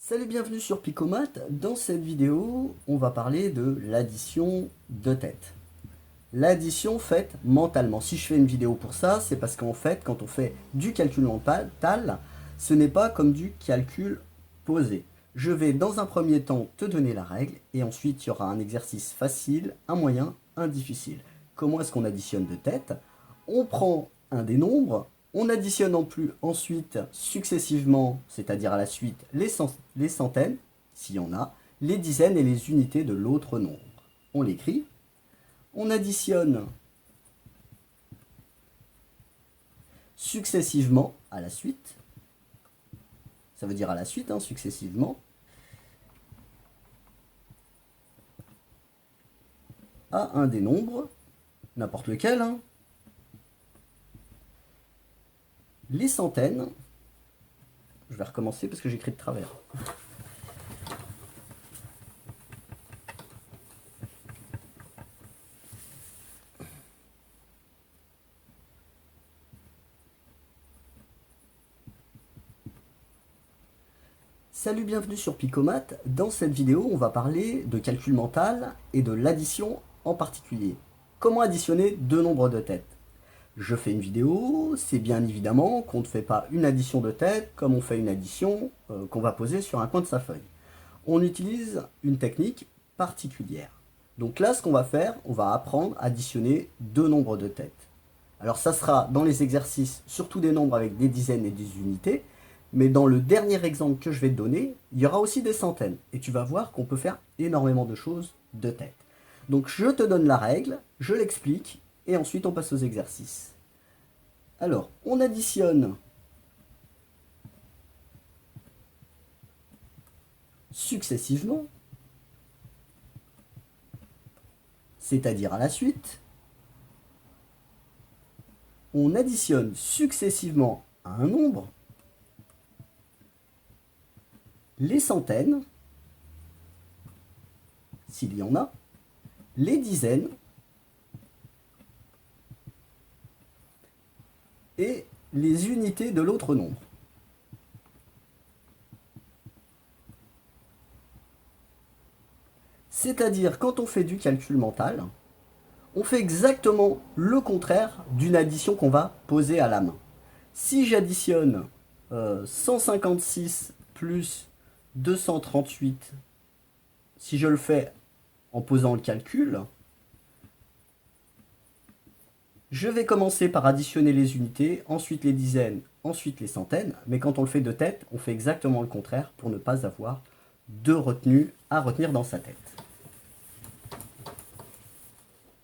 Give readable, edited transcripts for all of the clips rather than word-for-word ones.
Salut, bienvenue sur Picomat. Dans cette vidéo, on va parler de l'addition de tête. L'addition faite mentalement. Si je fais une vidéo pour ça, c'est parce qu'en fait, quand on fait du calcul mental, ce n'est pas comme du calcul posé. Je vais dans un premier temps te donner la règle et ensuite il y aura un exercice facile, un moyen, un difficile. Comment est-ce qu'on additionne de tête? On prend un des nombres, on additionne ensuite successivement, c'est-à-dire à la suite, les centaines, s'il y en a, les dizaines et les unités de l'autre nombre. On l'écrit. On additionne successivement à la suite. Ça veut dire à la suite, hein, successivement. À un des nombres, n'importe lequel, hein. Les centaines. Je vais recommencer parce que j'écris de travers. Salut, bienvenue sur Picomat. Dans cette vidéo, on va parler de calcul mental et de l'addition en particulier. Comment additionner deux nombres de têtes? Je fais une vidéo, c'est bien évidemment qu'on ne fait pas une addition de tête comme on fait une addition qu'on va poser sur un coin de sa feuille. On utilise une technique particulière. Donc là, ce qu'on va faire, on va apprendre à additionner deux nombres de têtes. Alors ça sera dans les exercices, surtout des nombres avec des dizaines et des unités, mais dans le dernier exemple que je vais te donner, il y aura aussi des centaines. Et tu vas voir qu'on peut faire énormément de choses de tête. Donc je te donne la règle, je l'explique, et ensuite on passe aux exercices. Alors, on additionne successivement, c'est-à-dire à la suite. On additionne successivement à un nombre les centaines, s'il y en a, les dizaines, et les unités de l'autre nombre. C'est-à-dire, quand on fait du calcul mental, on fait exactement le contraire d'une addition qu'on va poser à la main. Si j'additionne 156 plus 238, si je le fais en posant le calcul, je vais commencer par additionner les unités, ensuite les dizaines, ensuite les centaines, mais quand on le fait de tête, on fait exactement le contraire pour ne pas avoir de retenue à retenir dans sa tête.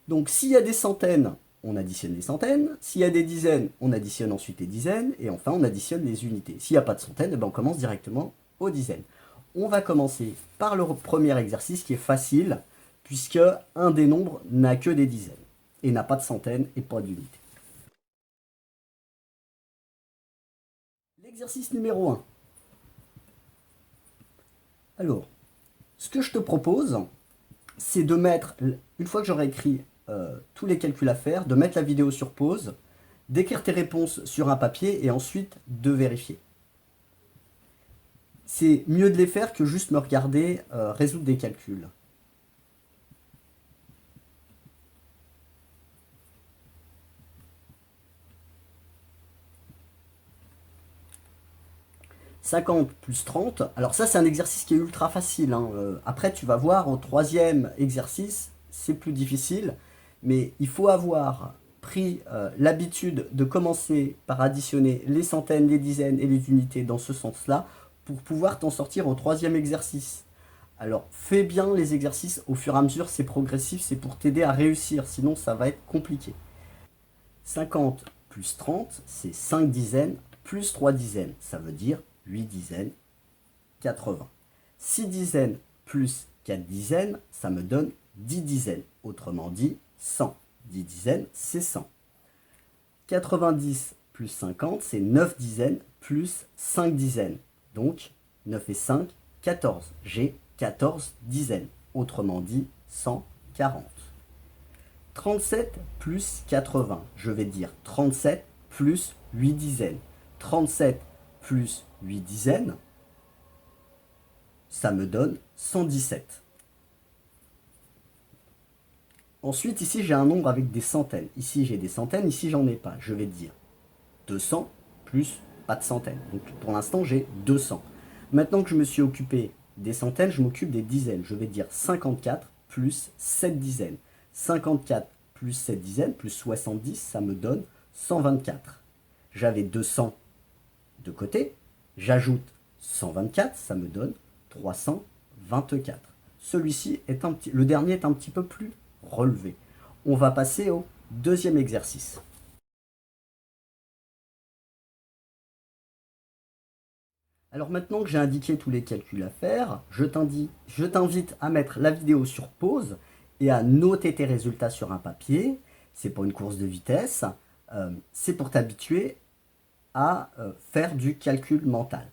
Donc s'il y a des centaines, on additionne les centaines, s'il y a des dizaines, on additionne ensuite les dizaines, et enfin on additionne les unités. S'il n'y a pas de centaines, on commence directement aux dizaines. On va commencer par le premier exercice qui est facile, puisque un des nombres n'a que des dizaines, et n'a pas de centaines et pas d'unités. L'exercice numéro 1. Alors, ce que je te propose, c'est de mettre, une fois que j'aurai écrit tous les calculs à faire, de mettre la vidéo sur pause, d'écrire tes réponses sur un papier et ensuite de vérifier. C'est mieux de les faire que juste me regarder résoudre des calculs. « 50 plus 30 », alors ça c'est un exercice qui est ultra facile, hein. Après tu vas voir au troisième exercice, c'est plus difficile, mais il faut avoir pris l'habitude de commencer par additionner les centaines, les dizaines et les unités dans ce sens-là pour pouvoir t'en sortir au troisième exercice. Alors fais bien les exercices au fur et à mesure, c'est progressif, c'est pour t'aider à réussir, sinon ça va être compliqué. 50 plus 30, c'est 5 dizaines plus 3 dizaines, ça veut dire 8 dizaines, 80. 6 dizaines plus 4 dizaines, ça me donne 10 dizaines, autrement dit 100. 10 dizaines, c'est 100. 90 plus 50, c'est 9 dizaines plus 5 dizaines. Donc 9 et 5, 14. J'ai 14 dizaines, autrement dit 140. 37 plus 80, je vais dire 37 plus 8 dizaines. 37 plus 8 dizaines, ça me donne 117. Ensuite, ici, j'ai un nombre avec des centaines. Ici, j'ai des centaines, ici, j'en ai pas. Je vais dire 200 plus pas de centaines. Donc, pour l'instant, j'ai 200. Maintenant que je me suis occupé des centaines, je m'occupe des dizaines. Je vais dire 54 plus 7 dizaines. 54 plus 7 dizaines plus 70, ça me donne 124. J'avais 200 de côté. J'ajoute 124, ça me donne 324. Celui-ci est le dernier est un petit peu plus relevé. On va passer au deuxième exercice. Alors maintenant que j'ai indiqué tous les calculs à faire, je t'invite à mettre la vidéo sur pause et à noter tes résultats sur un papier. C'est pas une course de vitesse, c'est pour t'habituer à faire du calcul mental.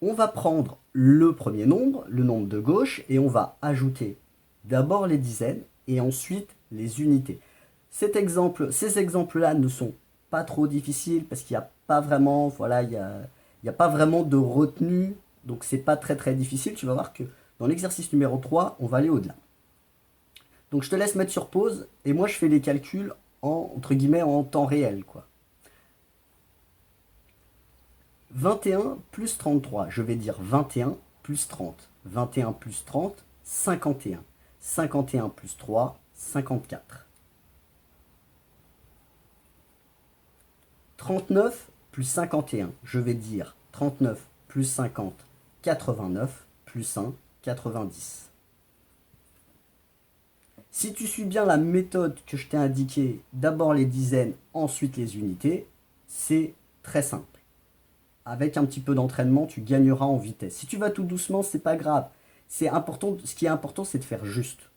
On va prendre le premier nombre, le nombre de gauche, et on va ajouter d'abord les dizaines et ensuite les unités. Ces exemples-là ne sont pas trop difficiles parce qu'il n'y a pas vraiment, voilà, il n'y a pas vraiment de retenue, donc c'est pas très difficile. Tu vas voir que dans l'exercice numéro 3, on va aller au-delà. Donc je te laisse mettre sur pause et moi je fais les calculs entre guillemets en temps réel, quoi. 21 plus 33, je vais dire 21 plus 30. 21 plus 30, 51. 51 plus 3, 54. 39 plus 51, je vais dire 39 plus 50, 89, plus 1, 90. Si tu suis bien la méthode que je t'ai indiquée, d'abord les dizaines, ensuite les unités, c'est très simple. Avec un petit peu d'entraînement, tu gagneras en vitesse. Si tu vas tout doucement, c'est pas grave. Ce qui est important, c'est de faire juste.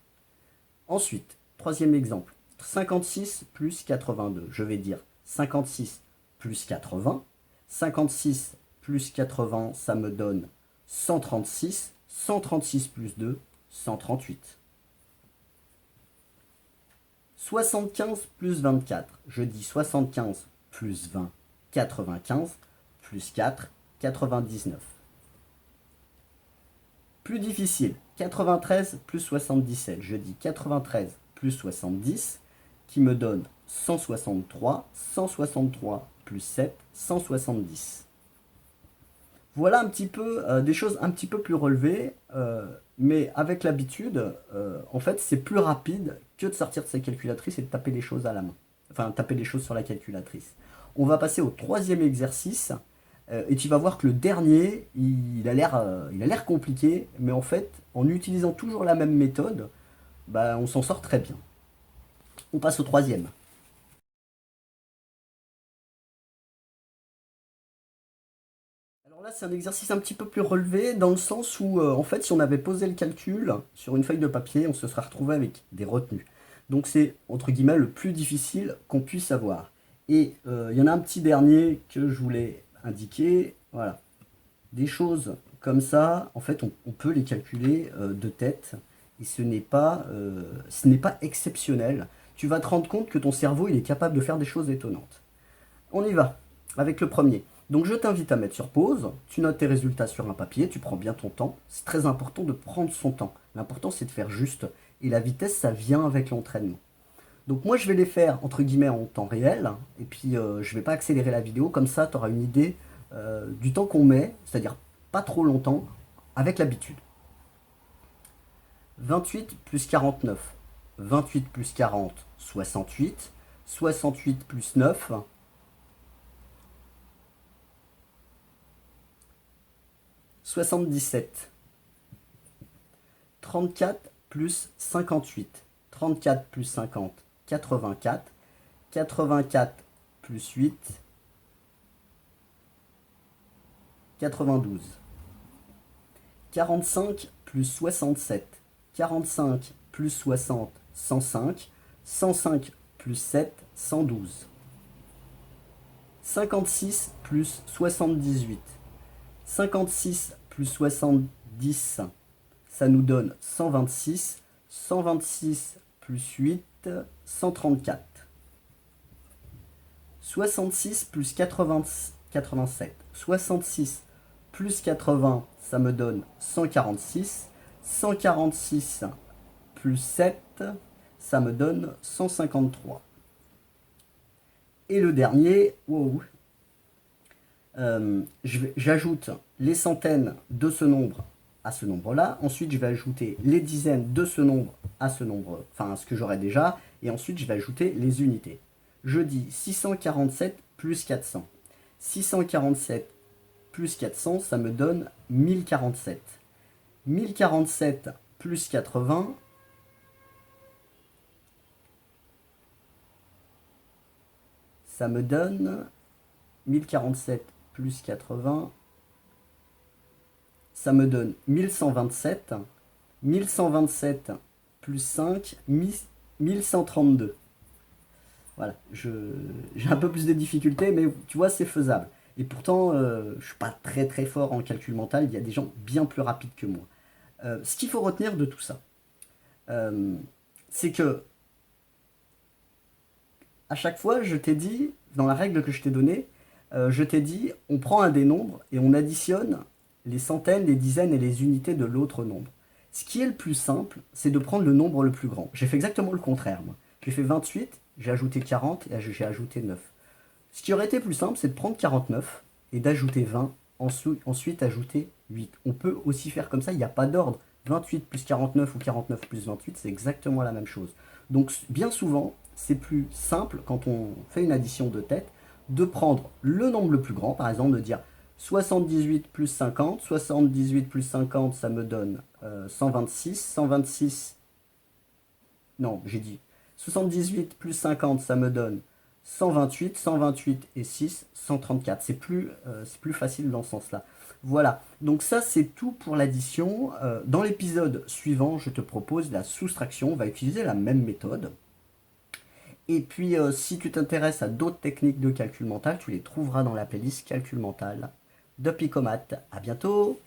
Ensuite, troisième exemple, 56 plus 82. Je vais dire 56 plus 80. 56 plus 80, ça me donne 136. 136 plus 2, 138. 75 plus 24. Je dis 75 plus 20, 95. Plus 4, 99. Plus difficile, 93 plus 77. Je dis 93 plus 70, qui me donne 163. 163 plus 7, 170. Voilà un petit peu des choses un petit peu plus relevées, mais avec l'habitude, en fait, c'est plus rapide que de sortir de sa calculatrice et de taper les choses à la main. Enfin, taper les choses sur la calculatrice. On va passer au troisième exercice. Et tu vas voir que le dernier, il a l'air compliqué, mais en fait, en utilisant toujours la même méthode, bah, on s'en sort très bien. On passe au troisième. Alors là, c'est un exercice un petit peu plus relevé, dans le sens où, en fait, si on avait posé le calcul sur une feuille de papier, on se serait retrouvé avec des retenues. Donc c'est, entre guillemets, le plus difficile qu'on puisse avoir. Et il y en a un petit dernier que je voulais indiquer, voilà. Des choses comme ça, en fait, on peut les calculer de tête, et ce n'est pas exceptionnel. Tu vas te rendre compte que ton cerveau, il est capable de faire des choses étonnantes. On y va, avec le premier. Donc je t'invite à mettre sur pause, tu notes tes résultats sur un papier, tu prends bien ton temps. C'est très important de prendre son temps. L'important, c'est de faire juste, et la vitesse, ça vient avec l'entraînement. Donc moi je vais les faire entre guillemets en temps réel, et puis je vais pas accélérer la vidéo, comme ça tu auras une idée du temps qu'on met, c'est-à-dire pas trop longtemps, avec l'habitude. 28 plus 49, 28 plus 40, 68, 68 plus 9, 77, 34 plus 58, 34 plus 50, 84, 84 plus 8, 92. 45 plus 67, 45 plus 60, 105, 105 plus 7, 112. 56 plus 78, 56 plus 70, ça nous donne 126, 126 plus 8, 134. 66 plus 87, 66 plus 80, ça me donne 146. 146 plus 7, ça me donne 153. Et le dernier, wow, j'ajoute les centaines de ce nombre à ce nombre-là. Ensuite, je vais ajouter les dizaines de ce nombre à ce nombre, enfin à ce que j'aurai déjà. Et ensuite, je vais ajouter les unités. Je dis 647 plus 400. 647 plus 400, ça me donne 1047. 1047 plus 80, ça me donne 1047 plus 80, ça me donne 1127. 1127 plus 5, 1132. Voilà, j'ai un peu plus de difficultés, mais tu vois, c'est faisable. Et pourtant, je ne suis pas très très fort en calcul mental, il y a des gens bien plus rapides que moi. Ce qu'il faut retenir de tout ça, c'est que à chaque fois, je t'ai dit, dans la règle que je t'ai donnée, je t'ai dit, on prend un des nombres et on additionne les centaines, les dizaines et les unités de l'autre nombre. Ce qui est le plus simple, c'est de prendre le nombre le plus grand. J'ai fait exactement le contraire, moi. J'ai fait 28, j'ai ajouté 40 et j'ai ajouté 9. Ce qui aurait été plus simple, c'est de prendre 49 et d'ajouter 20, ensuite ajouter 8. On peut aussi faire comme ça, il n'y a pas d'ordre. 28 plus 49 ou 49 plus 28, c'est exactement la même chose. Donc bien souvent, c'est plus simple quand on fait une addition de tête de prendre le nombre le plus grand, par exemple de dire 78 plus 50, 78 plus 50, ça me donne 126, 126, non, j'ai dit 78 plus 50, ça me donne 128, 128 et 6, 134. C'est plus facile dans ce sens-là. Voilà, donc ça c'est tout pour l'addition. Dans l'épisode suivant, je te propose la soustraction. On va utiliser la même méthode. Et puis, si tu t'intéresses à d'autres techniques de calcul mental, tu les trouveras dans la playlist Calcul mental de Picomat. À bientôt!